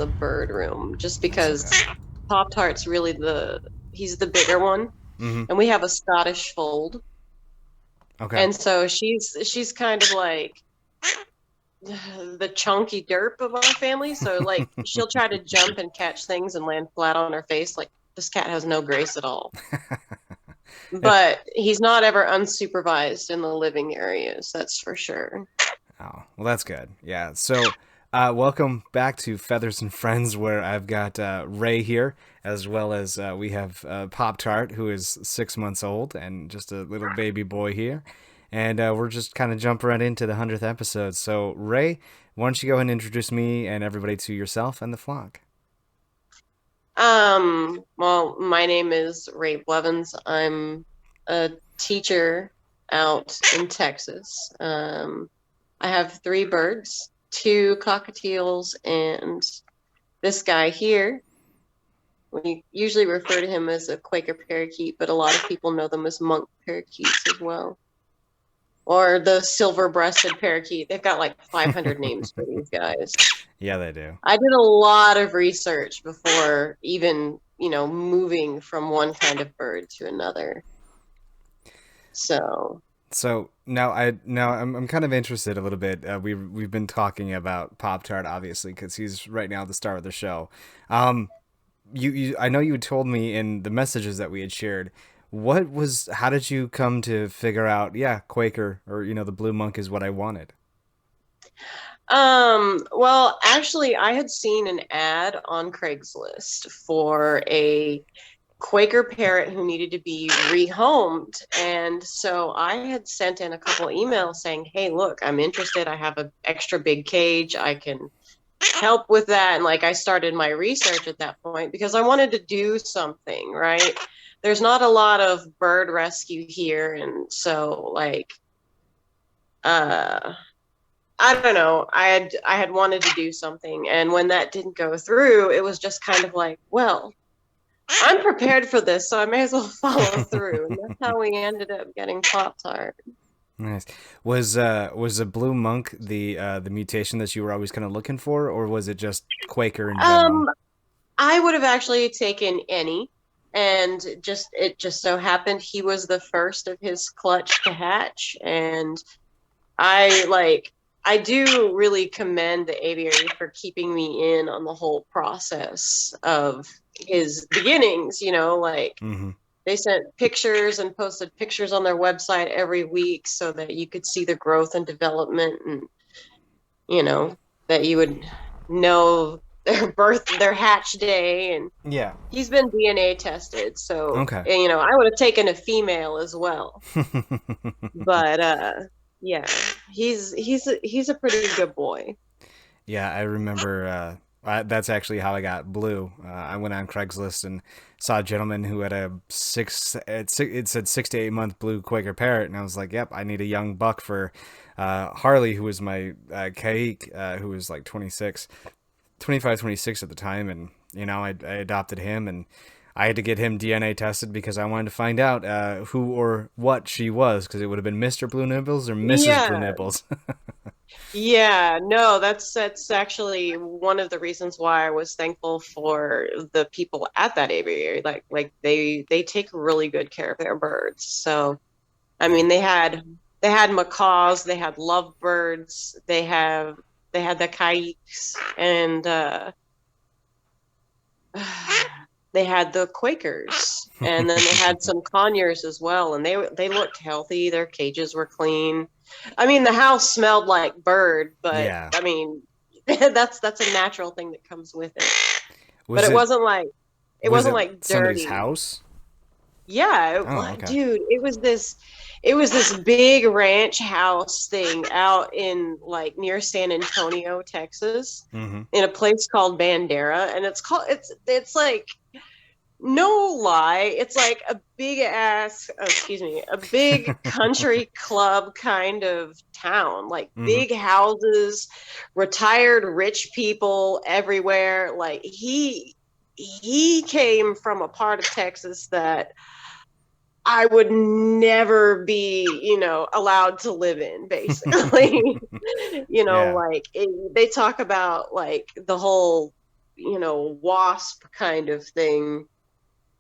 the bird room, just That's because okay. Pop-Tart's really he's the bigger one, Mm-hmm. and we have a Scottish fold, Okay. and so she's kind of like the chunky derp of our family. So like she'll try to jump and catch things and land flat on her face. Like this cat has no grace at all. It, But he's not ever unsupervised in the living areas, that's for sure. oh, well, that's good. Yeah. So, welcome back to Feathers and Friends, where I've got Ray here, as well as we have Pop Tart, who is 6 months old and just a little baby boy here. And we're just kind of jumping right into the 100th episode. So, Ray, why don't you go ahead and introduce me and everybody to yourself and the flock? Well, my name is Ray Blevins. I'm a teacher out in Texas. I have three birds, two cockatiels, and this guy here. We usually refer to him as a Quaker parakeet, but a lot of people know them as monk parakeets as well. Or the silver-breasted parakeet. They've got like 500 names for these guys. Yeah, they do. I did a lot of research before even, moving from one kind of bird to another. So, So now I'm kind of interested a little bit. We've been talking about Pop Tart obviously because he's right now the star of the show. Um, you I know you told me in the messages that we had shared. How did you come to figure out? Yeah, Quaker or the blue monk is what I wanted. well, actually, I had seen an ad on Craigslist for a Quaker parrot who needed to be rehomed. And so I had sent in a couple emails saying, hey, look, I'm interested. I have an extra big cage. I can help with that. And like I started my research at that point because I wanted to do something, right? There's not a lot of bird rescue here. And so like uh I don't know. I had wanted to do something. And when that didn't go through, it was just kind of like, well, I'm prepared for this, so I may as well follow through. And that's how we ended up getting Pop Tart. Nice. Was a blue monk the mutation that you were always kind of looking for, or was it just Quaker in general? Um, I would have actually taken any, and just it just so happened he was the first of his clutch to hatch, and I do really commend the aviary for keeping me in on the whole process of his beginnings, like Mm-hmm. they sent pictures and posted pictures on their website every week so that you could see the growth and development and you know that you would know their hatch day, and Yeah. he's been DNA tested, so Okay. I would have taken a female as well, but yeah, he's a pretty good boy. Yeah, I remember. That's actually how I got Blue. I went on Craigslist and saw a gentleman who had a it said 6 to 8 month blue Quaker parrot, and I was like, "Yep, I need a young buck for Harley, who was my Kaik, who was like 26, 25, 26 at the time, and I adopted him, and I had to get him DNA tested because I wanted to find out who or what she was, because it would have been Mister Blue Nibbles or Mrs. Blue Yeah, Nibbles. yeah, no, that's actually one of the reasons why I was thankful for the people at that aviary. Like they take really good care of their birds. So I Yeah. mean, they had macaws, they had lovebirds, they had the kikes, and they had the Quakers, and then they had some conures as well, and they looked healthy. Their cages were clean. I mean, the house smelled like bird, but Yeah. I mean, that's a natural thing that comes with it. But Was it it wasn't like it was wasn't it like somebody's dirty. house? Yeah, Oh, okay. dude, it was this big ranch house thing out in like near San Antonio, Texas, Mm-hmm. in a place called Bandera, and it's like no lie, it's like a big ass, oh, excuse me, a big country club kind of town, like Mm-hmm. big houses, retired rich people everywhere. Like he came from a part of Texas that I would never be, allowed to live in, basically. Yeah. Like they talk about like the whole, wasp kind of thing.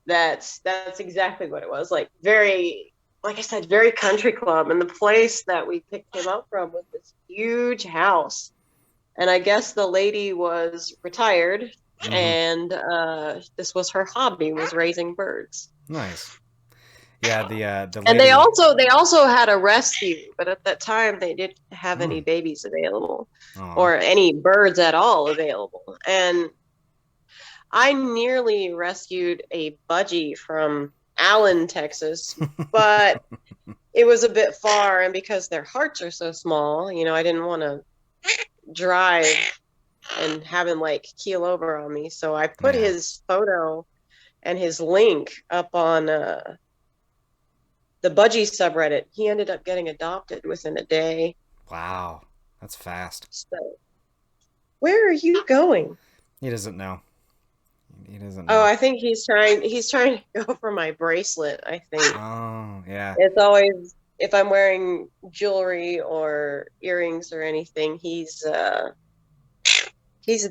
That's exactly what it was. Like very, like I said, very country club. And the place that we picked him up from was this huge house. And I guess the lady was retired, Mm-hmm. and this was her hobby, was raising birds. Nice. Yeah, the And they lady. also they also had a rescue, but at that time they didn't have any Mm. babies available Aw. or any birds at all available. And I nearly rescued a budgie from Allen, Texas, but it was a bit far, and because their hearts are so small, I didn't want to drive and have him like keel over on me. So I put Yeah. his photo and his link up on the budgie subreddit. He ended up getting adopted within a day. Wow. That's fast. So, where are you going? He doesn't know. He doesn't Oh, know. I think he's trying to go for my bracelet, I think. Oh, yeah. It's always if I'm wearing jewelry or earrings or anything, he's there. He's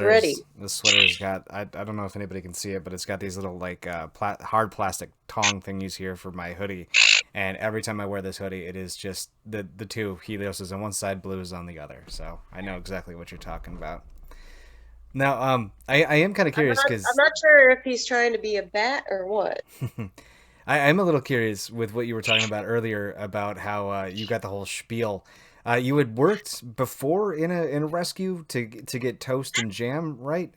ready. This sweater's got I don't know if anybody can see it, but it's got these little like hard plastic tong thingies here for my hoodie. And every time I wear this hoodie, it is just the two Helios is on one side, blue is on the other. So I know exactly what you're talking about. Now, I am kind of I'm curious not I'm because not sure if he's trying to be a bat or what. I'm a little curious with what you were talking about earlier about how you got the whole spiel. You had worked before in a rescue to get toast and jam, right?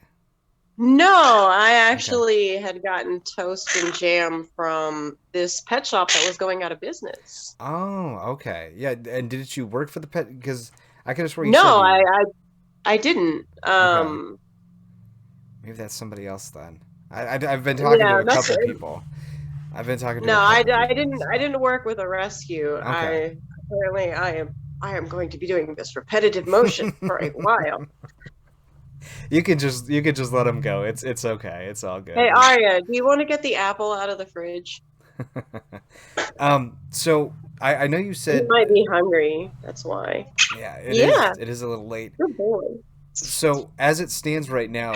No, I Okay. actually had gotten toast and jam from this pet shop that was going out of business. Oh, okay. Yeah, and did you work for the pet? Because I could have sworn you No, said I you. I, I didn't. Okay, maybe that's somebody else then. I've been talking to Yeah, a couple people. I've been talking to no, a I, couple I people, didn't I so didn't work with a rescue. okay. I am going to be doing this repetitive motion for a while. You can just let him go. It's okay. It's all Hey good. Arya, do you want to get the apple out of the fridge? So I know you He said might be hungry. That's why. yeah, Yeah, it is a little late. good boy. So as it stands right now,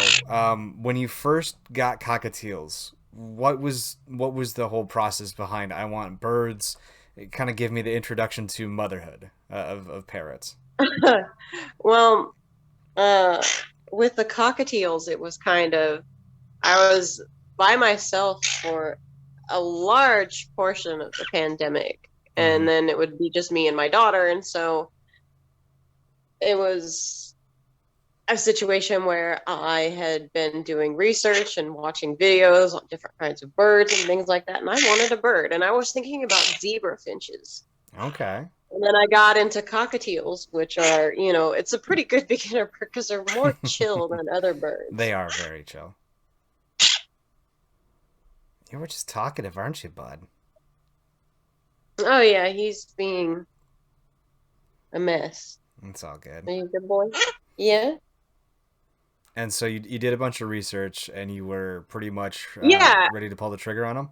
when you first got cockatiels, what was the whole process behind I want birds? It kind of give me the introduction to motherhood of parrots. Well, uh, with the cockatiels, it was kind of I was by myself for a large portion of the pandemic, Mm-hmm. and then it would be just me and my daughter, and so it was a situation where I had been doing research and watching videos on different kinds of birds and things like that, and I wanted a bird, and I was thinking about zebra finches. Okay. And then I got into cockatiels, which are, it's a pretty good beginner bird because they're more chill than other They birds. are very chill. You were just talkative, aren't you, bud? Oh yeah, he's being a mess. It's all good. Are you a good boy? Yeah. And so you did a bunch of research and you were pretty much Yeah. ready to pull the trigger on them.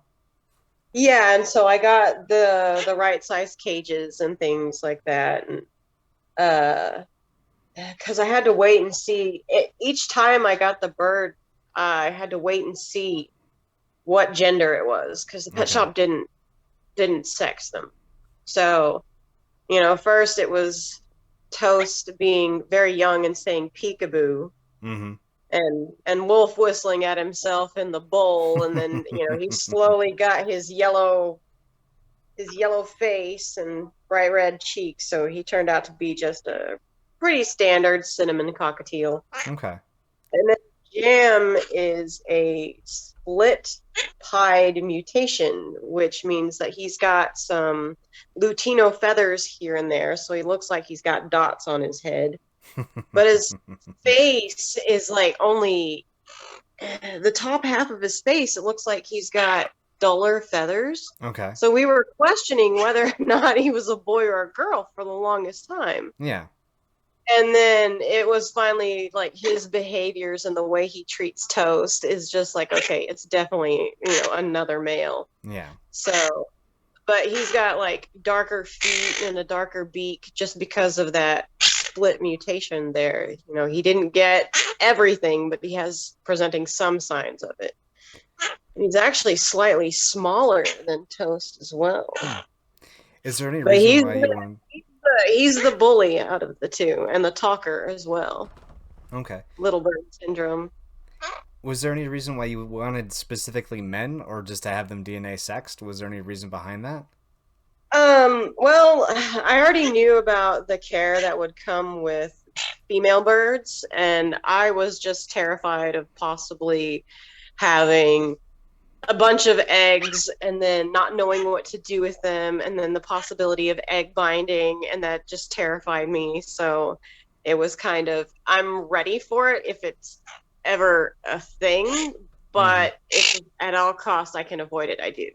Yeah, and so I got the right size cages and things like that. And uh because I had to wait and see each time I got the bird, I had to wait and see what gender it was because the pet Okay. shop didn't sex them. So, first it was Toast being very young and saying peekaboo, Mm-hmm. and Wolf whistling at himself in the bowl, and then he slowly got his yellow face and bright red cheeks, so he turned out to be just a pretty standard cinnamon cockatiel. Okay. And then Jam is a split pied mutation, which means that he's got some Lutino feathers here and there, so he looks like he's got dots on his head. But his face is like only the top half of his face. It looks like he's got duller feathers. Okay. So we were questioning whether or not he was a boy or a girl for the longest time. Yeah. And then it was finally like his behaviors and the way he treats Toast is just like, okay, it's definitely, another male. Yeah. So, but he's got like darker feet and a darker beak just because of that split mutation there. He didn't get everything, but he has presenting some signs of it. He's actually slightly smaller than Toast as well. Is there any But reason why you want? he's the bully out of the two and the talker as well. Okay. Little bird syndrome. Was there any reason why you wanted specifically men, or just to have them DNA sexed? Was there any reason behind that? Well, I already knew about the care that would come with female birds, and I was just terrified of possibly having a bunch of eggs and then not knowing what to do with them, and then the possibility of egg binding, and that just terrified me. So it was kind of, I'm ready for it if it's ever a thing, Mm-hmm. but if at all costs I can avoid it, I do.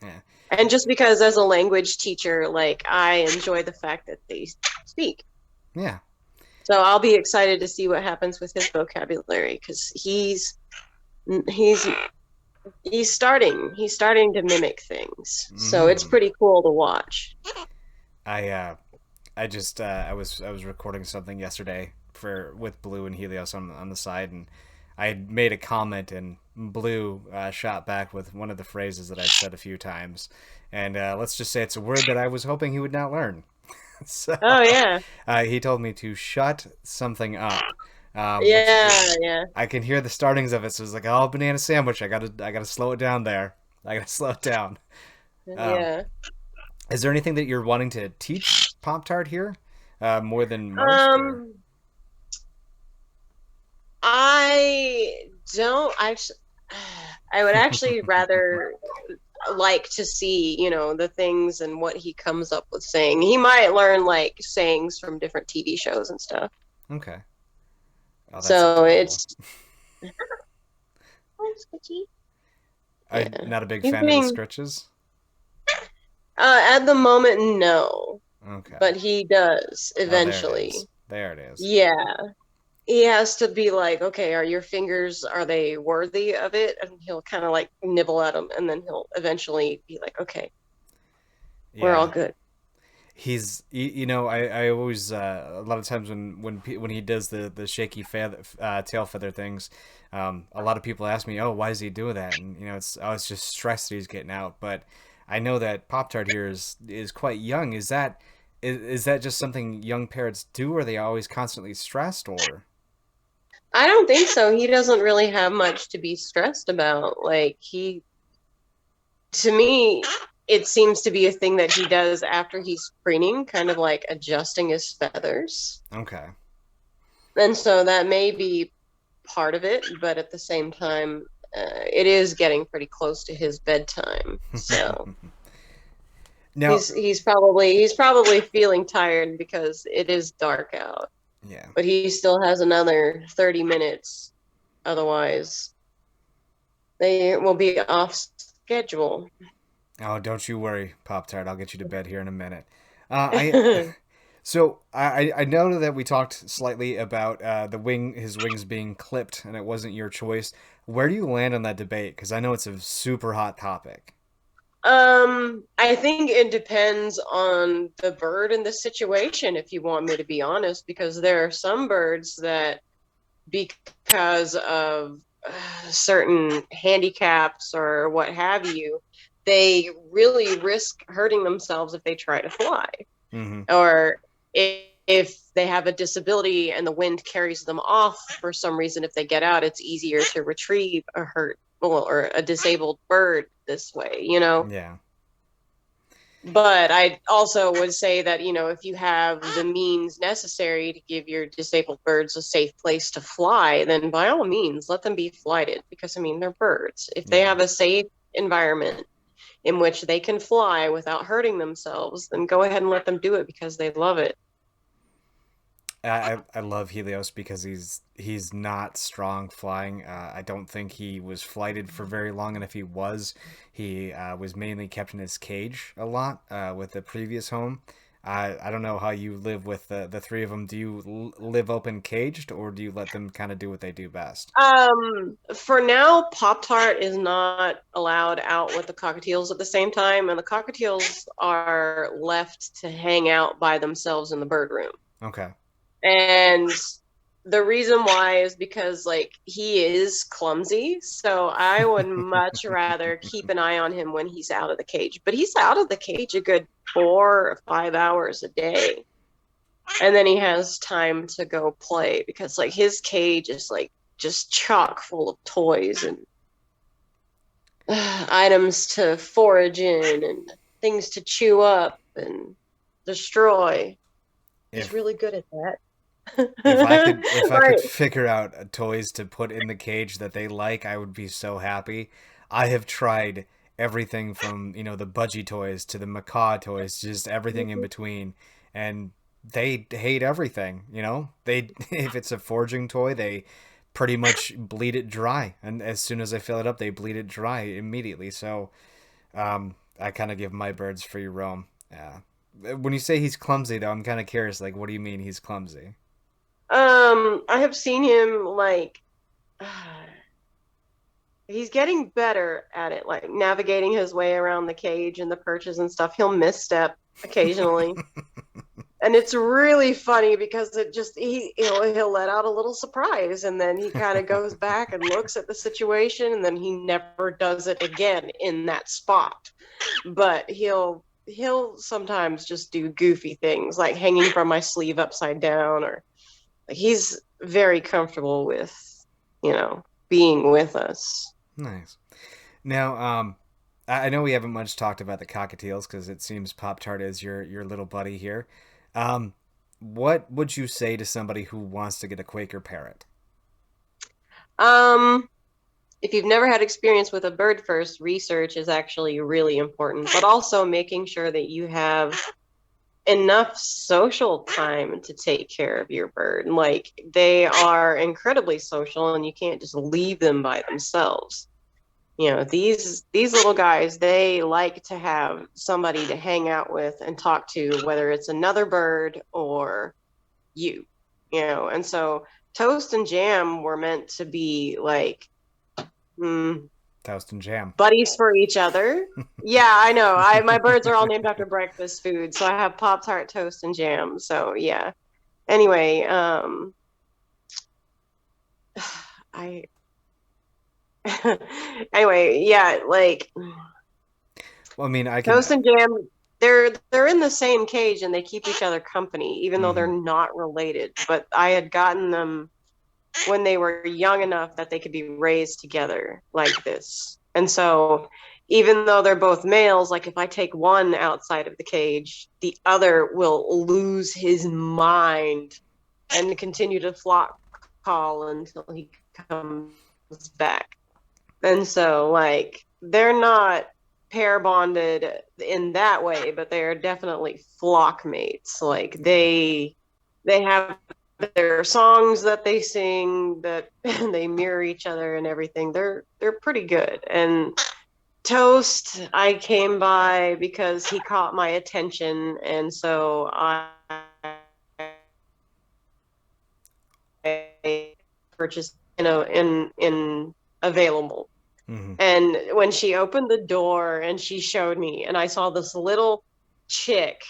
Yeah. And just because as a language teacher, like I enjoy the fact that they speak. Yeah. So I'll be excited to see what happens with his vocabulary because he's he's starting to mimic things. So it's Mm. pretty cool to watch. I was recording something yesterday for with Blue and Helios on the side, and I had made a comment, and Blue shot back with one of the phrases that I've said a few times, and let's just say it's a word that I was hoping he would not learn. So Oh yeah. he told me to shut something up, which Yeah, yeah. I can hear the startings of it. So it's like, oh, banana sandwich. I gotta slow it down there. I gotta slow it down. Um, Yeah. is there anything that you're wanting to teach Pop Tart here, more than most, or? Um I don't actually I would actually rather like to see, the things and what he comes up with saying. He might learn like sayings from different TV shows and stuff. Okay. Oh, that's So adorable. it's I'm yeah. not a big He's fan of the being scritches. at the moment no, Okay. but he does Oh, there it eventually. is. There it is. Yeah. He has to be like, okay, are your fingers, are they worthy of it? And he'll kind of like nibble at them, and then he'll eventually be like, okay, we're all Yeah. good. I always a lot of times when he does the shaky feather, tail feather things, a lot of people ask me, oh, why does he do that? And it's just stress that he's getting out. But I know that Pop Tart here is quite young. Is that just something young parrots do? Are they always constantly stressed, or? I don't think so. He doesn't really have much to be stressed about. Like, to me, it seems to be a thing that he does after he's preening, kind of like adjusting his feathers. Okay. And so that may be part of it, but at the same time, it is getting pretty close to his bedtime. So Now, he's probably feeling tired because it is dark out. yeah. But he still has another 30 minutes. Otherwise, they will be off schedule. Oh, don't you worry, Pop Tart. I'll get you to bed here in a minute. I So I know that we talked slightly about his wings being clipped, and it wasn't your choice. Where do you land on that debate? Because I know it's a super hot topic. I think it depends on the bird and the situation, if you want me to be honest, because there are some birds that, because of certain handicaps or what have you, they really risk hurting themselves if they try to fly. Mm-hmm. Or if they have a disability and the wind carries them off for some reason, if they get out, it's easier to retrieve a hurt, well, or a disabled bird this way. Yeah. But I also would say that, if you have the means necessary to give your disabled birds a safe place to fly, then by all means, let them be flighted because, I mean, they're birds. If they Yeah. have a safe environment in which they can fly without hurting themselves, then go ahead and let them do it because they love it. I love Helios because he's not strong flying. I don't think he was flighted for very long, and if he was mainly kept in his cage a lot with the previous home. I don't know how you live with the three of them. Do you live open caged, or do you let them kind of do what they do best? For now, Pop-Tart is not allowed out with the cockatiels at the same time, and the cockatiels are left to hang out by themselves in the bird room. Okay. And the reason why is because like he is clumsy, so I would much rather keep an eye on him when he's out of the cage. But he's out of the cage a good 4 or 5 hours a day, and then he has time to go play because like his cage is like just chock full of toys and items to forage in and things to chew up and destroy. He's If really good at if that. I could Right. figure out toys to put in the cage that they like, I would be so happy. I have tried everything from, the budgie toys to the macaw toys, just everything in between, and they hate everything, They if it's a foraging toy, they pretty much bleed it dry, and as soon as I fill it up, they bleed it dry immediately. So, I kind of give my birds free roam. Yeah. When you say he's clumsy, though, I'm kind of curious. Like, what do you mean he's clumsy? I have seen him like he's getting better at it, like navigating his way around the cage and the perches and stuff. He'll misstep occasionally. And it's really funny because it just he'll let out a little surprise and then he kind of goes back and looks at the situation and then he never does it again in that spot. But he'll sometimes just do goofy things like hanging from my sleeve upside down or like he's very comfortable with, being with us. Nice. Now, I know we haven't much talked about the cockatiels because it seems Pop Tart is your little buddy here. Um, what would you say to somebody who wants to get a Quaker parrot? Um, if you've never had experience with a bird first, research is actually really important, but also making sure that you have enough social time to take care of your bird. Like they are incredibly social and you can't just leave them by themselves. These little guys, they like to have somebody to hang out with and talk to, whether it's another bird or you, and so Toast and Jam were meant to be like mm, Toast and jam. buddies for each other. Yeah, I know. My birds are all named after breakfast food, so I have Pop Tart, Toast, and Jam. So yeah. Anyway, I anyway, yeah, like Well, I mean, I can. Toast and Jam, they're in the same cage and they keep each other company, even though they're Mhm. not related. But I had gotten them when they were young enough that they could be raised together like this. And so even though they're both males, like if I take one outside of the cage, the other will lose his mind and continue to flock call until he comes back. And so like they're not pair bonded in that way, but they are definitely flock mates. Like they have their songs that they sing that they mirror each other and everything. They're pretty good. And Toast, I came by because he caught my attention, and so I purchased, in available. Mhm. And when she opened the door and she showed me, and I saw this little chick,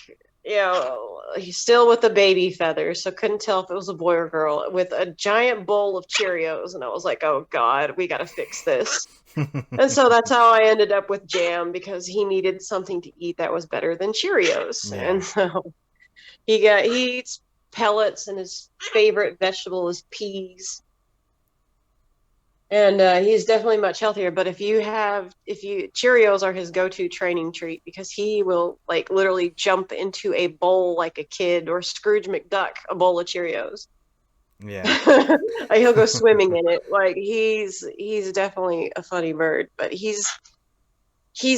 he's still with the baby feathers, so couldn't tell if it was a boy or girl, with a giant bowl of Cheerios. And I was like, oh God, we got to fix this. And so that's how I ended up with Jam because he needed something to eat that was better than Cheerios. Yeah. And so he eats pellets, and his favorite vegetable is peas. And he's definitely much healthier. But if you Cheerios are his go-to training treat because he will like literally jump into a bowl like a kid or Scrooge McDuck, a bowl of Cheerios. Yeah. He'll go swimming in it. Like he's definitely a funny bird, but he's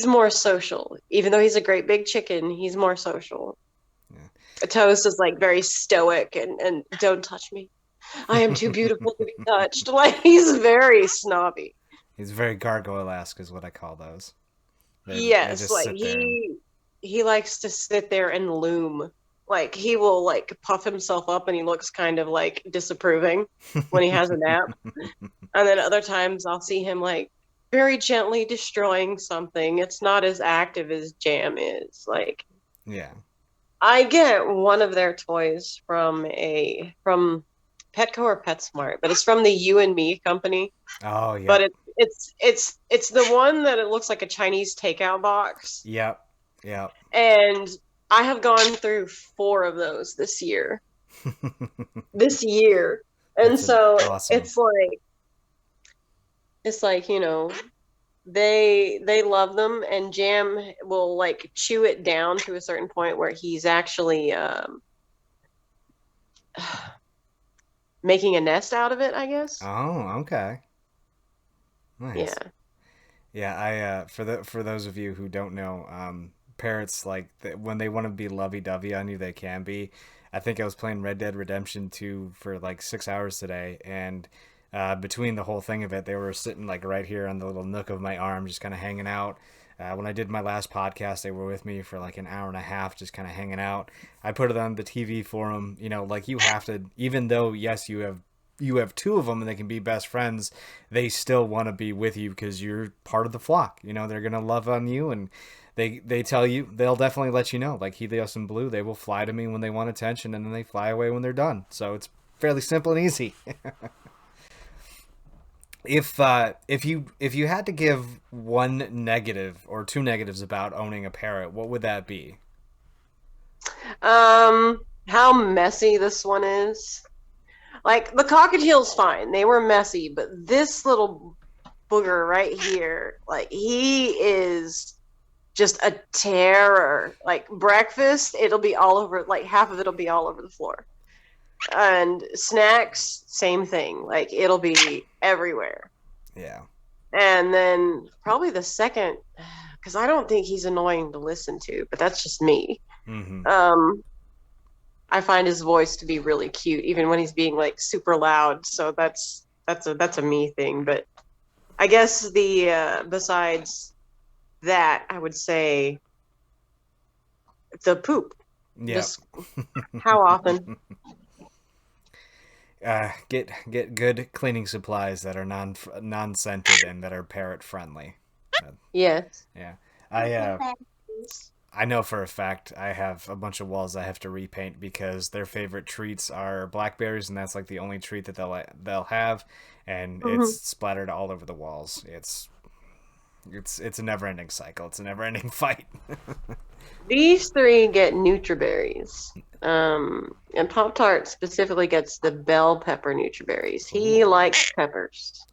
more social. Even though he's a great big chicken, he's more social. Toast is like very stoic and don't touch me. I am too beautiful to be touched. Like he's very snobby. He's very gargoyle-esque, is what I call those. They Yes, just like sit there and. he likes to sit there and loom. Like he will like puff himself up and he looks kind of like disapproving when he has a nap. And then other times I'll see him like very gently destroying something. It's not as active as Jam is. Like Yeah. I get one of their toys from Petco or PetSmart, but it's from the You and Me company. Oh, But yep. it's the one that it looks like a Chinese takeout box. Yep. Yep. And I have gone through four of those this year. And That's so awesome. it's like, they love them, and Jam will like chew it down to a certain point where he's actually making a nest out of it, I guess. Oh, okay. Yeah. Nice. Yeah, I for those of you who don't know, parrots like when they want to be lovey-dovey on you, they can be. I think I was playing Red Dead Redemption 2 for like 6 hours today, and between the whole thing of it, they were sitting like right here on the little nook of my arm, just kind of hanging out. When I did my last podcast, they were with me for like an hour and a half, just kind of hanging out. I put it on the TV for them. You know, like you have to, even though yes, you have two of them and they can be best friends, they still want to be with you because you're part of the flock. You know, they're gonna love on you, and they tell you, they'll definitely let you know. Like Helios and Blue, they will fly to me when they want attention, and then they fly away when they're done. So it's fairly simple and easy. If you had to give one negative or two negatives about owning a parrot, what would that be? How messy this one is. Like the cockatiel's fine. They were messy, but this little booger right here, like he is just a terror. Like breakfast, it'll be all over, like half of it'll be all over the floor. And snacks, same thing. Like it'll be everywhere. Yeah. And then probably the second, because I don't think he's annoying to listen to, but that's just me. Mm-hmm. Um, I find his voice to be really cute, even when he's being like super loud. So that's a me thing. But I guess the besides that, I would say the poop. Yeah. Just how often? Get good cleaning supplies that are non scented and that are parrot friendly. Uh, Yes. yeah, I know for a fact I have a bunch of walls I have to repaint because their favorite treats are blackberries, and that's like the only treat that they'll have, and it's Mhm. splattered all over the walls. It's a never ending cycle. It's a never ending fight. These three get Nutriberries. And Poptart specifically gets the bell pepper Nutriberries. He Ooh, likes peppers.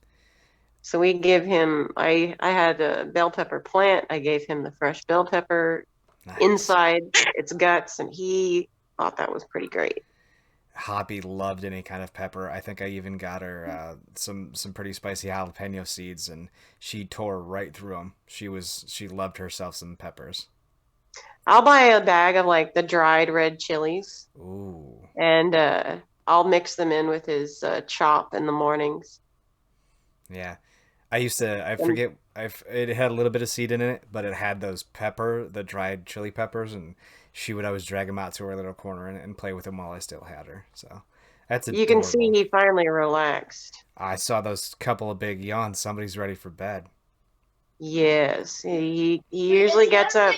So we give him, I had a bell pepper plant. I gave him the fresh bell pepper nice. inside its guts, and he thought that was pretty great. Hoppy loved any kind of pepper. I think I even got her some pretty spicy jalapeno seeds, and she tore right through them. She loved herself some peppers. I'll buy a bag of like the dried red chilies, Ooh, and I'll mix them in with his chop in the mornings. yeah. I used to. I And forget. It had a little bit of seed in it, but it had the dried chili peppers, and she would always drag them out to her little corner and play with them while I still had her. So that's you can see adorable. he finally relaxed. I saw those couple of big yawns. Somebody's ready for bed. Yes, he usually gets up.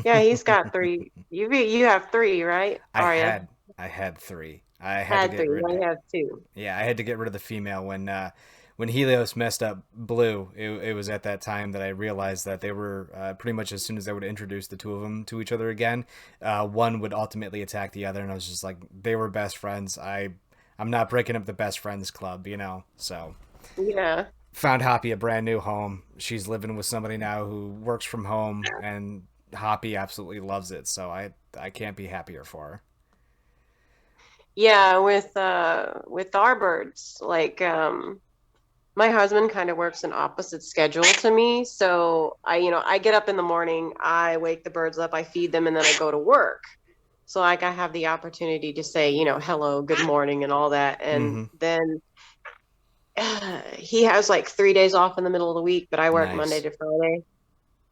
Yeah, he's got three. You have three, right? I Arya had I had three. I had to had get three. rid. Now you have two. Yeah, I had to get rid of the female when Helios messed up Blue. It was at that time that I realized that they were pretty much as soon as I would introduce the two of them to each other again, one would ultimately attack the other, and I was just like, they were best friends. I'm not breaking up the best friends club, you know. So Yeah. found Hoppy a brand new home. She's living with somebody now who works from home, and Hoppy absolutely loves it. So I can't be happier for her. Yeah, with our birds, like my husband kind of works an opposite schedule to me. So I get up in the morning, I wake the birds up, I feed them, and then I go to work. So like I have the opportunity to say, hello, good morning and all that. And Mm-hmm. then he has like 3 days off in the middle of the week, but I work Monday Nice. to Friday.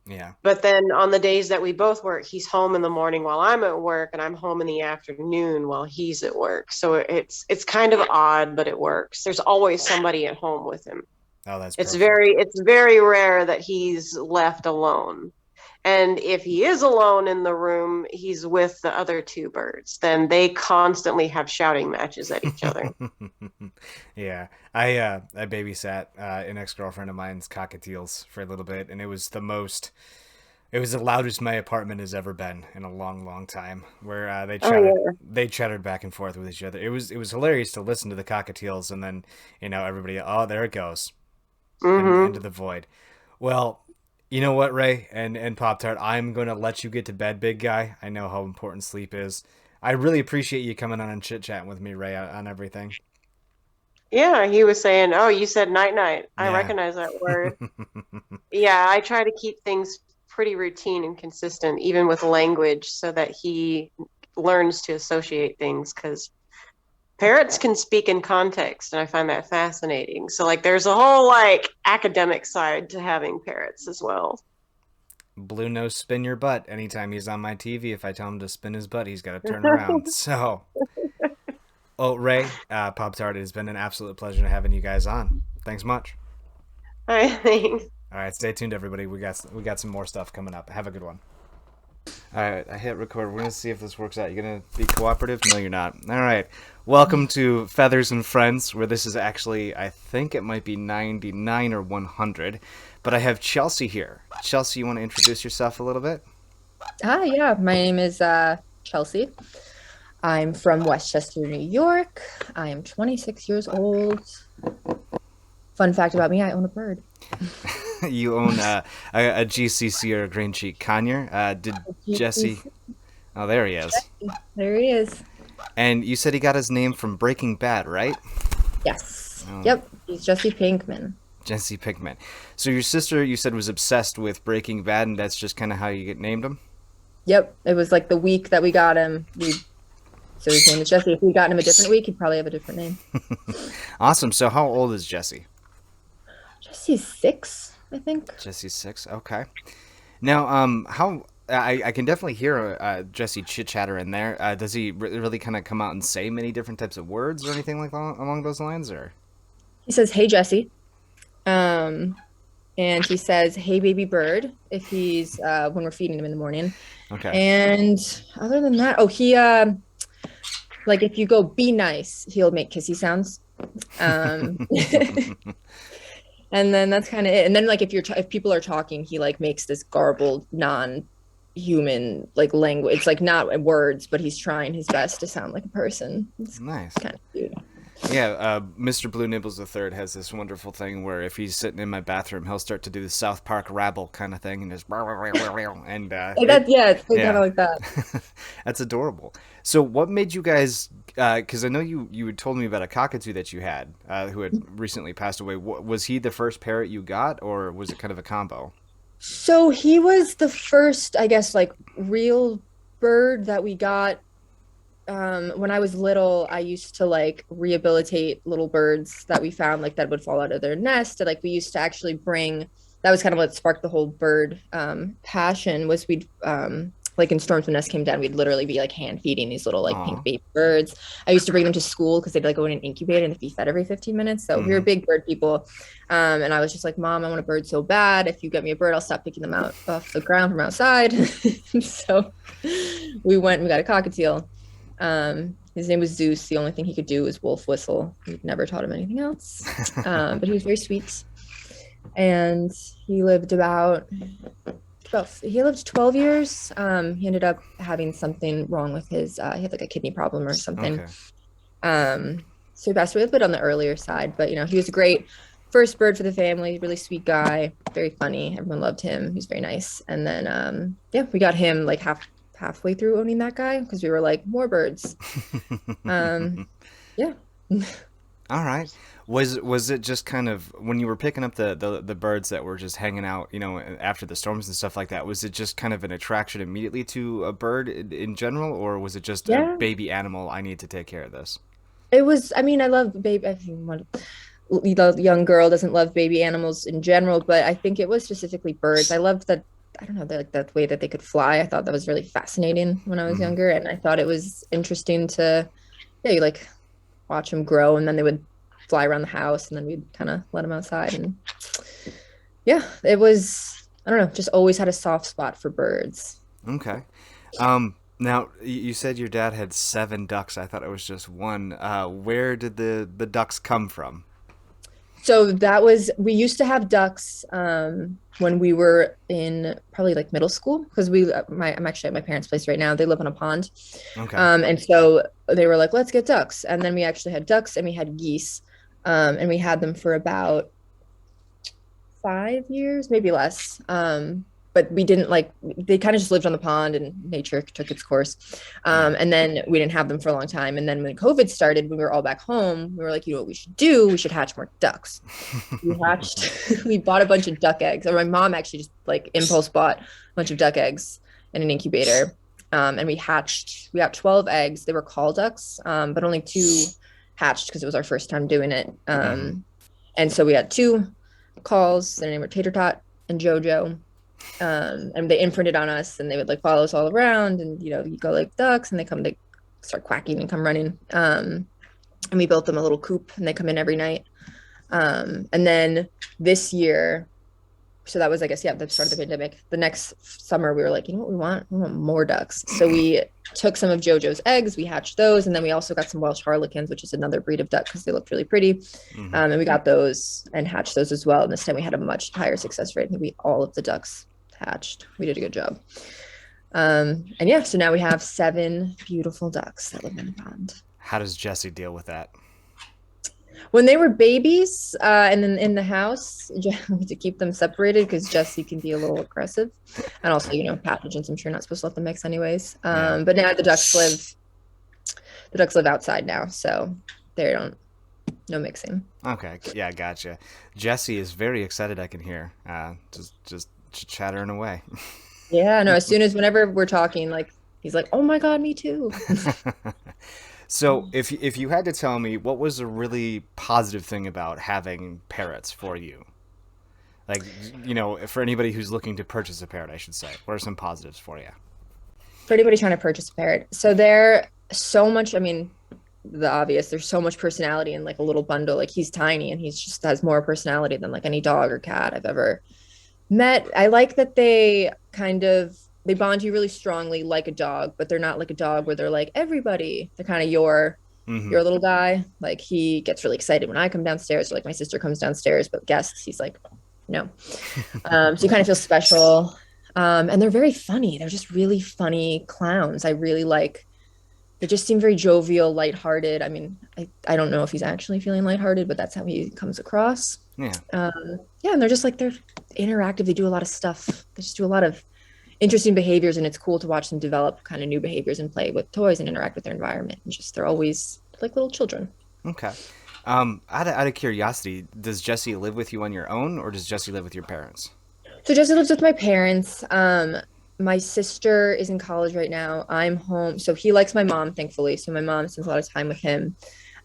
Yeah. But then on the days that we both work, he's home in the morning while I'm at work, and I'm home in the afternoon while he's at work. So it's kind of odd, but it works. There's always somebody at home with him. Oh, that's It's perfect. very rare that he's left alone. And if he is alone in the room, he's with the other two birds. Then they constantly have shouting matches at each other. Yeah, I babysat an ex girlfriend of mine's cockatiels for a little bit, and it was the loudest my apartment has ever been in a long, long time. Where Oh yeah. they chattered back and forth with each other. It was hilarious to listen to the cockatiels, and then everybody, oh, there it goes, and Mm-hmm. into the void. Well, you know what, Ray and Pop Tart, I'm going to let you get to bed, big guy. I know how important sleep is. I really appreciate you coming on and chit chatting with me, Ray, on everything. Yeah, he was saying, "Oh, you said night night." I Yeah. recognize that word. Yeah, I try to keep things pretty routine and consistent, even with language, so that he learns to associate things. Because parrots can speak in context, and I find that fascinating. So, like, there's a whole like academic side to having parrots as well. Blue nose spin your butt. Anytime he's on my TV, if I tell him to spin his butt, he's got to turn around. So, oh, Ray, Pop Tart, it has been an absolute pleasure having you guys on. Thanks much. I think. All right, stay tuned, everybody. We got some more stuff coming up. Have a good one. All right, I hit record. We're gonna see if this works out. You gonna be cooperative? No, you're not. All right. Welcome to Feathers and Friends, where this is actually, I think it might be 99 or 100, but I have Chelsea here. Chelsea, you want to introduce yourself a little bit? Yeah. My name is Chelsea. I'm from Westchester, New York. I am 26 years old. Fun fact about me, I own a bird. You own a GCC or a green cheek conure. Did Jesse? Oh, there he is. There he is. And you said he got his name from Breaking Bad, right? Yes. Oh, Yep. He's Jesse Pinkman. Jesse Pinkman. So your sister, you said, was obsessed with Breaking Bad, and that's just kind of how you get named him. Yep. It was like the week that we got him. So his name is Jesse. If we'd gotten him a different week, he'd probably have a different name. Awesome. So how old is Jesse? Jesse's 6, I think. Jesse's 6. Okay. Now, how I can definitely hear Jesse chit chatter in there. Does he really kind of come out and say many different types of words or anything like along those lines, or? He says, "Hey, Jesse." Um, and he says, "Hey, baby bird," if he's when we're feeding him in the morning. Okay. And other than that, oh, he like if you go be nice, he'll make kissy sounds. Um, and then that's kind of it. And then like if people are talking, he like makes this garbled non-human like language. It's like not words, but he's trying his best to sound like a person. It's Nice. kind of cute. Yeah, Mr. Blue Nibbles III has this wonderful thing where if he's sitting in my bathroom, he'll start to do the South Park rabble kind of thing and just and Yeah, it's kind yeah, of like that. that's adorable. So, what made you guys? Because I know you had told me about a cockatoo that you had who had recently passed away. Was he the first parrot you got, or was it kind of a combo? So he was the first, I guess, like real bird that we got. When I was little, I used to like rehabilitate little birds that we found like that would fall out of their nest. And like we used to actually bring, that was kind of what sparked the whole bird passion was we'd like in storms when nest came down, we'd literally be like hand feeding these little like Aw. pink baby birds. I used to bring them to school because they'd like go in an incubator and they'd be fed every 15 minutes. So we were Hmm. big bird people. And I was just like, Mom, I want a bird so bad. If you get me a bird, I'll stop picking them out off the ground from outside. So we went and we got a cockatiel. His name was Zeus. The only thing he could do was wolf whistle. We'd never taught him anything else. But he was very sweet. And he lived he lived 12 years. He ended up having something wrong with his he had like a kidney problem or something. Okay. So he passed away a bit on the earlier side, but he was a great first bird for the family, really sweet guy, very funny. Everyone loved him. He was very nice. And then yeah, we got him like halfway through owning that guy because we were like, more birds. Yeah. All right. Was it just kind of when you were picking up the birds that were just hanging out, after the storms and stuff like that, was it just kind of an attraction immediately to a bird in general, or was it just a Yeah. baby animal, I need to take care of this? It was, I mean, I love baby. I think the young girl doesn't love baby animals in general, but I think it was specifically birds. I loved that. I don't know, like that way that they could fly. I thought that was really fascinating when I was Hmm. younger, and I thought it was interesting to, yeah, you like watch them grow, and then they would fly around the house, and then we'd kind of let them outside, and yeah, it was. I don't know, just always had a soft spot for birds. Okay. Now you said your dad had 7 ducks. I thought it was just one. Where did the ducks come from? So that was we used to have ducks when we were in probably like middle school because I'm actually at my parents' place right now. They live on a pond, Okay. and so they were like, let's get ducks, and then we actually had ducks and we had geese, and we had them for about 5 years, maybe less. But we didn't like they kind of just lived on the pond and nature took its course. Yeah. And then we didn't have them for a long time. And then when COVID started, when we were all back home, we were like, you know what we should do? We should hatch more ducks. We hatched, we bought a bunch of duck eggs. Or my mom actually just like impulse bought a bunch of duck eggs in an incubator. And we got 12 eggs. They were call ducks, but only two hatched because it was our first time doing it. Mhm. And so we had two calls. Their name were Tater Tot and Jojo. And they imprinted on us and they would like follow us all around and you go like ducks and they start quacking and come running. And we built them a little coop and they come in every night. And then this year, so that was, I guess, yeah, the start of the pandemic. The next summer, we were like, you know what we want? We want more ducks. So we took some of JoJo's eggs, we hatched those, and then we also got some Welsh Harlequins, which is another breed of duck because they looked really pretty. And we got those and hatched those as well. And this time we had a much higher success rate. Maybe all of the ducks hatched. We did a good job. And yeah, so now we have 7 beautiful ducks that live in the pond. How does Jesse deal with that? When they were babies, and then in the house, to keep them separated because Jesse can be a little aggressive, and also pathogens. I'm sure you're not supposed to let them mix anyways. Yeah. But now the ducks live outside now, so they don't no mixing. Okay. Yeah, gotcha. Jesse is very excited. I can hear. Just chattering away. Yeah, no. As soon as whenever we're talking, like he's like, "Oh my God, me too." So, if you had to tell me what was a really positive thing about having parrots for you, like for anybody who's looking to purchase a parrot, I should say, what are some positives for you? For anybody trying to purchase a parrot, so they're so much. I mean, the obvious. There's so much personality in like a little bundle. Like he's tiny and he's just has more personality than like any dog or cat I've ever met. I like that they bond you really strongly like a dog, but they're not like a dog where they're like everybody. They're kind of your little guy. Like he gets really excited when I come downstairs, or like my sister comes downstairs, but guests, he's like, no. So you kind of feel special. And they're very funny. They're just really funny clowns. I really like. They just seem very jovial, lighthearted. I mean, I don't know if he's actually feeling lighthearted, but that's how he comes across. Yeah. Yeah, and they're interactive. They do a lot of stuff. They just do a lot of interesting behaviors, and it's cool to watch them develop kind of new behaviors and play with toys and interact with their environment. And just they're always like little children. Okay. Out of curiosity, does Jesse live with you on your own, or does Jesse live with your parents? So Jesse lives with my parents. My sister is in college right now. I'm home. So he likes my mom, thankfully. So my mom spends a lot of time with him.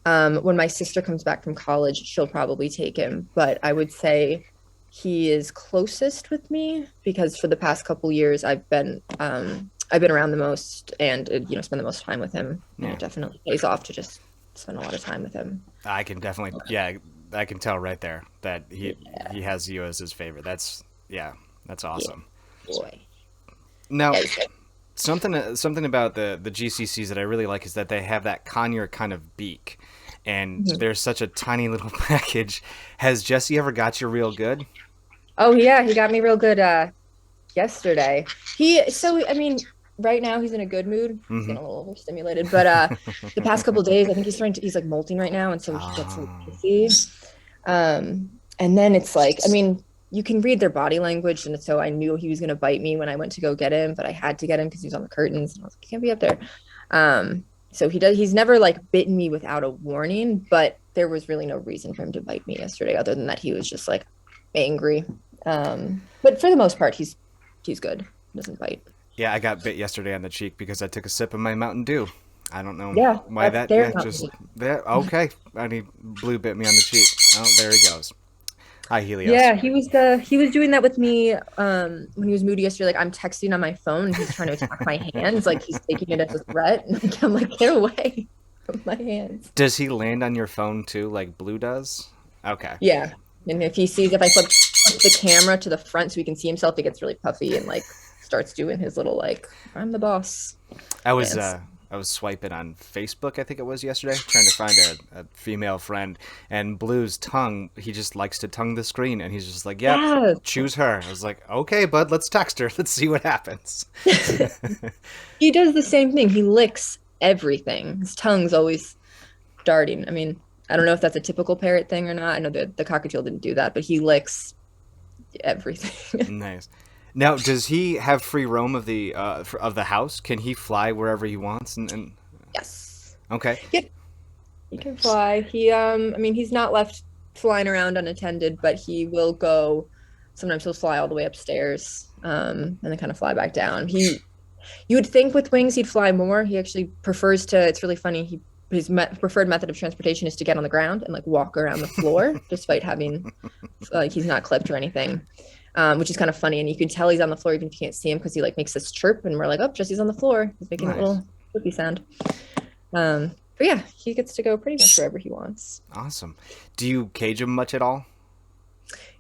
When my sister comes back from college, she'll probably take him. But I would say he is closest with me because for the past couple years I've been around the most and spend the most time with him. And Yeah. it definitely pays off to just spend a lot of time with him. I can definitely, yeah, I can tell right there that he has you as his favorite. That's awesome. Boy. Now, Yeah, he's good. something about the GCCs that I really like is that they have that conure kind of beak, and they're such a tiny little package. Has Jesse ever got you real good? Oh yeah, he got me real good yesterday. I mean, right now he's in a good mood. He's getting a little overstimulated, but the past couple of days, I think he's like molting right now, and so he gets a little pissy. And then it's like, I mean, you can read their body language, and so I knew he was gonna bite me when I went to go get him, but I had to get him because he was on the curtains, and I was like, he can't be up there. So he's never like bitten me without a warning, but there was really no reason for him to bite me yesterday, other than that he was just like angry. But for the most part, he's good. He doesn't bite. Yeah, I got bit yesterday on the cheek because I took a sip of my Mountain Dew. I don't know Yeah, why that's that. their Yeah, Mountain just Dew. there. Okay, and he blue bit me on the cheek. Oh, there he goes. Hi, Helios. Yeah, he was doing that with me when he was moody yesterday. Like I'm texting on my phone and he's trying to attack my hands, like he's taking it as a threat. And I'm like, get away from my hands. Does he land on your phone too, like Blue does? Okay. Yeah. And if I flip puts the camera to the front so he can see himself, he gets really puffy and like starts doing his little like I'm the boss I was dance. uh I was swiping on Facebook, I think it was yesterday, trying to find a female friend, and Blue's tongue, he just likes to tongue the screen, and he's just like, "Yep, Yeah. choose her." I was like, "Okay, bud, let's text her. Let's see what happens." He does the same thing. He licks everything. His tongue's always darting. I mean, I don't know if that's a typical parrot thing or not. I know that the cockatiel didn't do that, but he licks everything. Nice. Now, does he have free roam of the house? Can he fly wherever he wants? And Yes. okay, Yep. He can fly. I mean, he's not left flying around unattended, but he will go. Sometimes he'll fly all the way upstairs, and then kind of fly back down. You would think with wings he'd fly more. He actually prefers to. It's really funny. Preferred method of transportation is to get on the ground and like walk around the floor, despite having like he's not clipped or anything, which is kind of funny. And you can tell he's on the floor even if you can't see him because he like makes this chirp, and we're like, oh, Jesse's on the floor. He's making a nice, little chirpy sound. But yeah, he gets to go pretty much wherever he wants. awesome. Do you cage him much at all?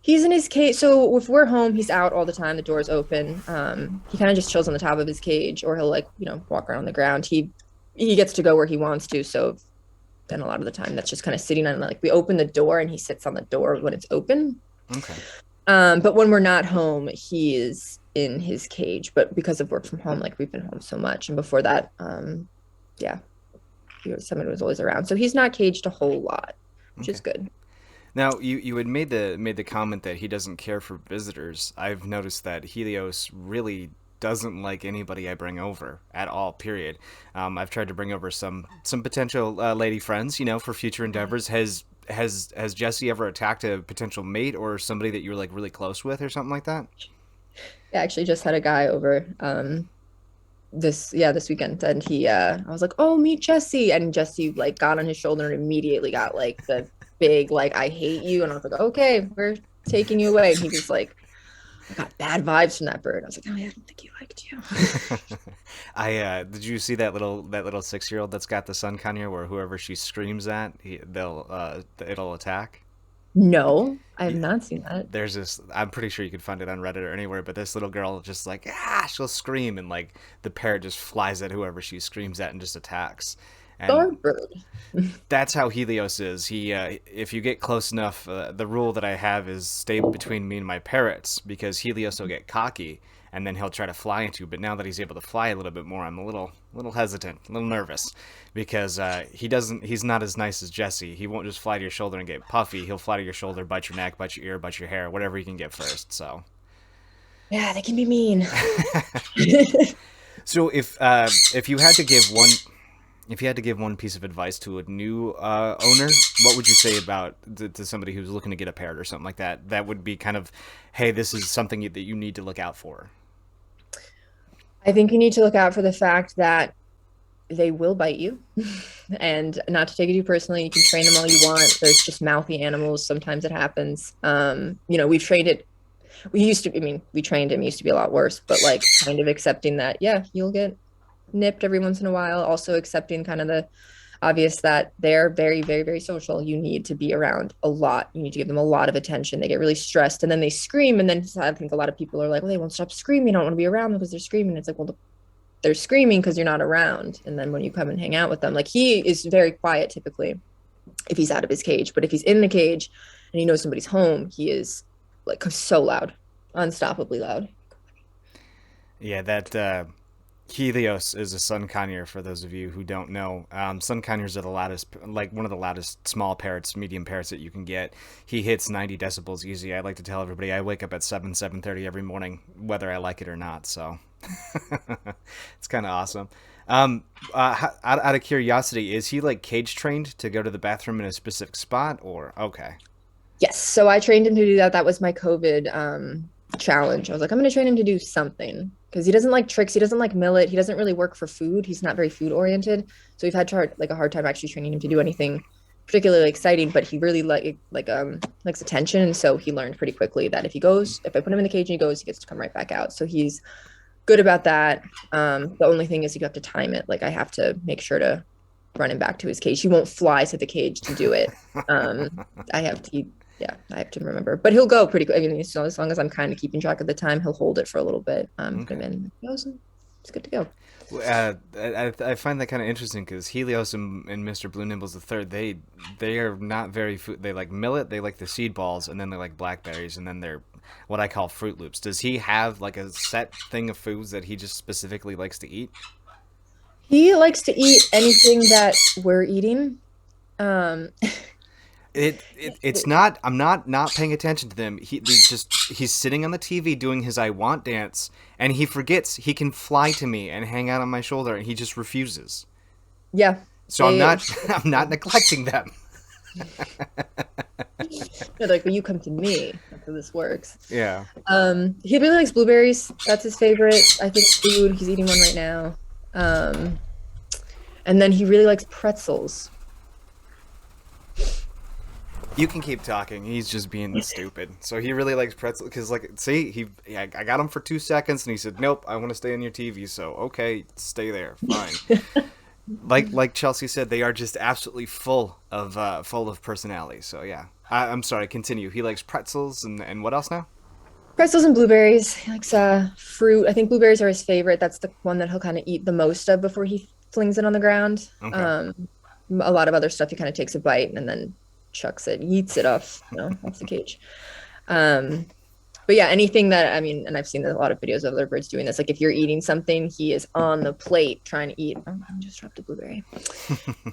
He's in his cage. So if we're home, he's out all the time. The door's open. He kind of just chills on the top of his cage, or he'll like walk around the ground. He gets to go where he wants to. So then a lot of the time, that's just kind of sitting on like we open the door and he sits on the door when it's open. Okay. But when we're not home, he is in his cage. But because of work from home, like we've been home so much, and before that, yeah, someone was always around. So he's not caged a whole lot, which Okay. is good. Now, you had made the comment that he doesn't care for visitors. I've noticed that Helios really doesn't like anybody I bring over at all. Period. I've tried to bring over some potential lady friends, for future endeavors. Has Jesse ever attacked a potential mate or somebody that you were like really close with or something like that? I actually just had a guy over this weekend, and I was like, oh, meet Jesse, and Jesse like got on his shoulder and immediately got like the big like I hate you, and I was like, okay, we're taking you away, and he was like, I got bad vibes from that bird. I was like, oh yeah, I don't think he liked you. I did you see that little 6-year-old that's got the sun conure where whoever she screams at, it'll attack. No, I have not seen that. There's this, I'm pretty sure you can find it on Reddit or anywhere, but this little girl just like she'll scream, and like the parrot just flies at whoever she screams at and just attacks. And Bird. that's how Helios is. He if you get close enough, the rule that I have is stay between me and my parrots, because Helios will get cocky and then he'll try to fly into you. But now that he's able to fly a little bit more, I'm a little hesitant, a little nervous, because he's not as nice as Jesse. He won't just fly to your shoulder and get puffy. He'll fly to your shoulder, bite your neck, bite your ear, bite your hair, whatever he can get first. So Yeah, they can be mean. so if you had to give one if you had to give one piece of advice to a new owner, what would you say about to somebody who's looking to get a parrot or something like that? That would be kind of, hey, this is something that you need to look out for. I think you need to look out for the fact that they will bite you, and not to take it too personally. You can train them all you want. There's just mouthy animals. Sometimes it happens. We've trained it. We trained him. It used to be a lot worse, but like kind of accepting that, yeah, you'll get nipped every once in a while. Also accepting kind of the obvious that they're very, very, very social. You need to be around a lot. You need to give them a lot of attention. They get really stressed and then they scream. And then I think a lot of people are like, well, they won't stop screaming. I don't want to be around them because they're screaming. It's like, well, they're screaming because you're not around. And then when you come and hang out with them, like he is very quiet typically if he's out of his cage. But if he's in the cage and he knows somebody's home, he is like so loud, unstoppably loud. Yeah, that Helios is a sun conure. For those of you who don't know, sun conures are the loudest, like one of the loudest small parrots, medium parrots that you can get. He hits 90 decibels easy. I like to tell everybody I wake up at 7:30 every morning, whether I like it or not. So it's kind of awesome. Out of curiosity, is he like cage trained to go to the bathroom in a specific spot, or okay? Yes. So I trained him to do that. That was my COVID challenge. I was like, I'm going to train him to do something because he doesn't like tricks. He doesn't like millet. He doesn't really work for food. He's not very food oriented. So we've had like a hard time actually training him to do anything particularly exciting, but he really likes attention. And so he learned pretty quickly that if I put him in the cage and he goes, he gets to come right back out. So he's good about that. The only thing is you have to time it. Like I have to make sure to run him back to his cage. He won't fly to the cage to do it. I have to Yeah, I have to remember. But he'll go pretty quick. I mean, so as long as I'm kind of keeping track of the time, he'll hold it for a little bit. Put him Okay. in. It's good to go. I find that kind of interesting because Helios and Mr. Blue Nibbles the third, they are not very food. They like millet, they like the seed balls, and then they like blackberries, and then they're what I call Fruit Loops. Does he have like a set thing of foods that he just specifically likes to eat? He likes to eat anything that we're eating. Um, It's not. I'm not paying attention to them. He's sitting on the TV doing his I want dance, and he forgets he can fly to me and hang out on my shoulder, and he just refuses. yeah, So I'm they not I'm not neglecting them. they're like, well, you come to me. That's how this works. Yeah. He really likes blueberries. That's his favorite, I think, food. He's eating one right now. Um, and then he really likes pretzels. You can keep talking. He's just being stupid. So he really likes pretzel because, like, see, I got him for 2 seconds, and he said, "Nope, I want to stay on your TV." So okay, stay there, fine. Like Chelsea said, they are just absolutely full of personality. So yeah, I'm sorry. Continue. He likes pretzels and what else now? Pretzels and blueberries. He likes fruit. I think blueberries are his favorite. That's the one that he'll kind of eat the most of before he flings it on the ground. Okay. A lot of other stuff he kind of takes a bite and then chucks it, yeets it off the cage. Um, but yeah, anything that I mean, and I've seen a lot of videos of other birds doing this. Like if you're eating something, he is on the plate trying to eat. Oh, I just dropped a blueberry.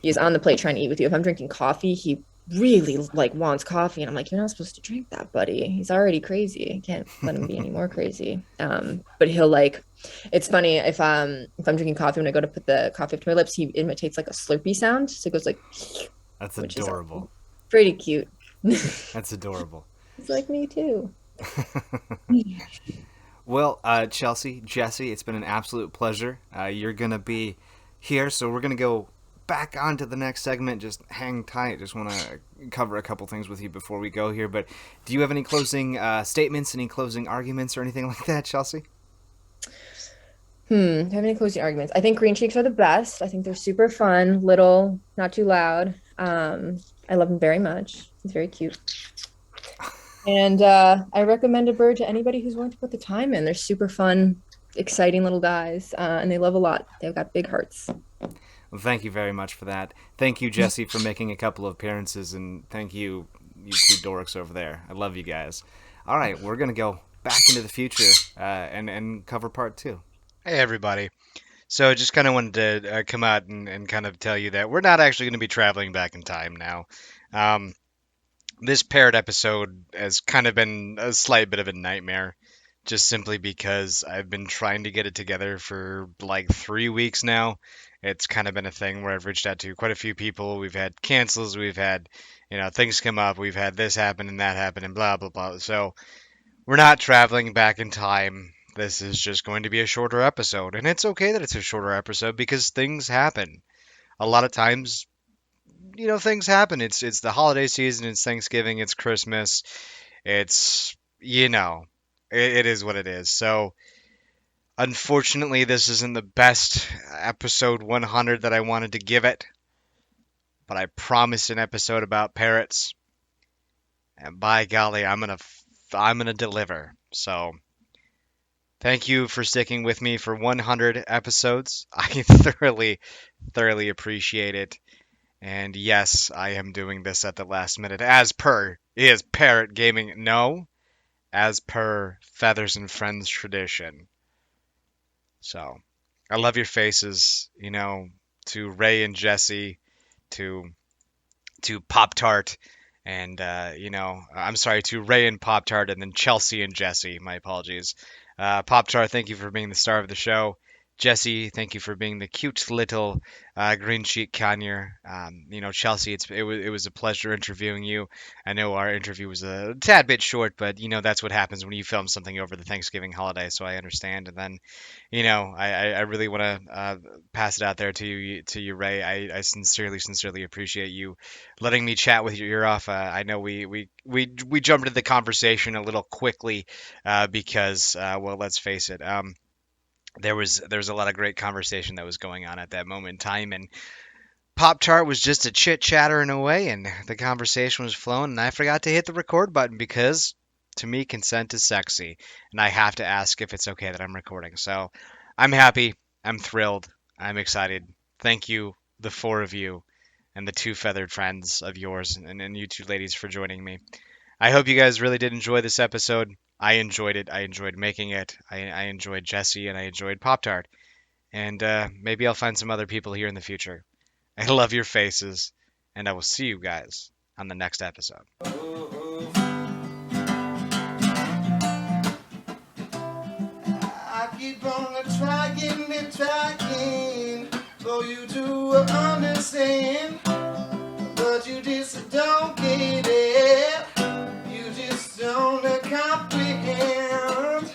He is on the plate trying to eat with you. If I'm drinking coffee, he really like wants coffee, and I'm like, you're not supposed to drink that, buddy. He's already crazy. I can't let him be any more crazy. But he'll like. It's funny if I'm drinking coffee when I go to put the coffee up to my lips, he imitates like a Slurpee sound. So it goes like, That's which is adorable. pretty cute. He's That's adorable. like me too. Well, Chelsea, Jesse, it's been an absolute pleasure. You're gonna be here, so we're gonna go back on to the next segment. Just hang tight. Just want to cover a couple things with you before we go here. But do you have any closing statements, any closing arguments, or anything like that, Chelsea? Have any closing arguments? I think green cheeks are the best. I think they're super fun, little, not too loud. I love him very much. He's very cute. And I recommend a bird to anybody who's willing to put the time in. They're super fun, exciting little guys, and they love a lot. They've got big hearts. Well, thank you very much for that. Thank you, Jesse, for making a couple of appearances, and thank you, you two dorks over there. I love you guys. All right, we're gonna go back into the future and cover part two. Hey everybody. So just kind of wanted to come out and kind of tell you that we're not actually going to be traveling back in time now. Um, this parrot episode has kind of been a slight bit of a nightmare, just simply because I've been trying to get it together for like 3 weeks now. It's kind of been a thing where I've reached out to quite a few people. We've had cancels, we've had, things come up, we've had this happen and that happen and blah, blah, blah. So we're not traveling back in time. This is just going to be a shorter episode. And it's okay that it's a shorter episode because things happen. A lot of times, things happen. It's the holiday season, it's Thanksgiving, it's Christmas. It's, it is what it is. So, unfortunately, this isn't the best episode 100 that I wanted to give it. But I promised an episode about parrots. And by golly, I'm going to deliver. So, thank you for sticking with me for 100 episodes. I thoroughly, thoroughly appreciate it. And yes, I am doing this at the last minute, as per is Parrot Gaming. No, as per Feathers and Friends tradition. So, I love your faces. To Ray and Jesse, to Poptart, and I'm sorry, to Ray and Poptart, and then Chelsea and Jesse. My apologies. Poptart, thank you for being the star of the show. Jesse, thank you for being the cute little green cheek conure. Chelsea, it was a pleasure interviewing you. I know our interview was a tad bit short, but that's what happens when you film something over the Thanksgiving holiday. So I understand. And then, I really want to pass it out there to you, Ray. I sincerely, sincerely appreciate you letting me chat with your ear off. I know we jumped into the conversation a little quickly because, well, let's face it. There was a lot of great conversation that was going on at that moment in time, and Poptart was just a chit-chattering away, and the conversation was flowing, and I forgot to hit the record button because, to me, consent is sexy, and I have to ask if it's okay that I'm recording. So I'm happy. I'm thrilled. I'm excited. Thank you, the four of you, and the two feathered friends of yours, and you two ladies for joining me. I hope you guys really did enjoy this episode. I enjoyed it. I enjoyed making it. I enjoyed Jesse, and I enjoyed Pop-Tart. And maybe I'll find some other people here in the future. I love your faces, and I will see you guys on the next episode. I keep on trying and trying for you to understand, but you just don't get it. You just don't comprehend.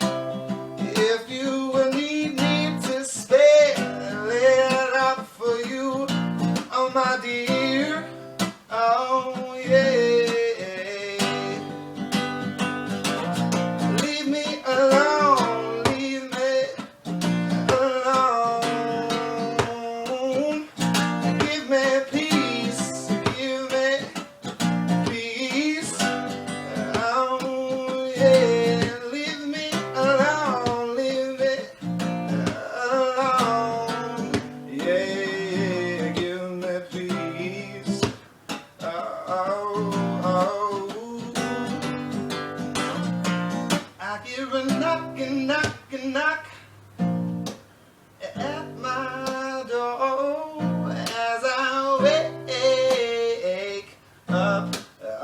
If you need me to spell it out for you, oh my dear, oh yeah. Leave me alone, leave me alone. Give me peace, give me peace. Oh yeah, leave me alone, leave me alone. Yeah, give me peace. I hear a knocking, knocking, knock at my door as I wake up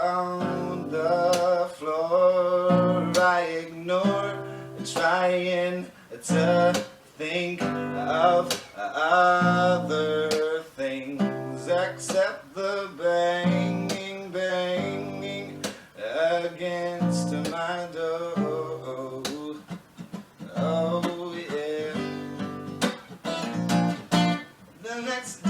on the floor. I ignore trying to think of other things except the banging, banging against my door. Oh yeah. The next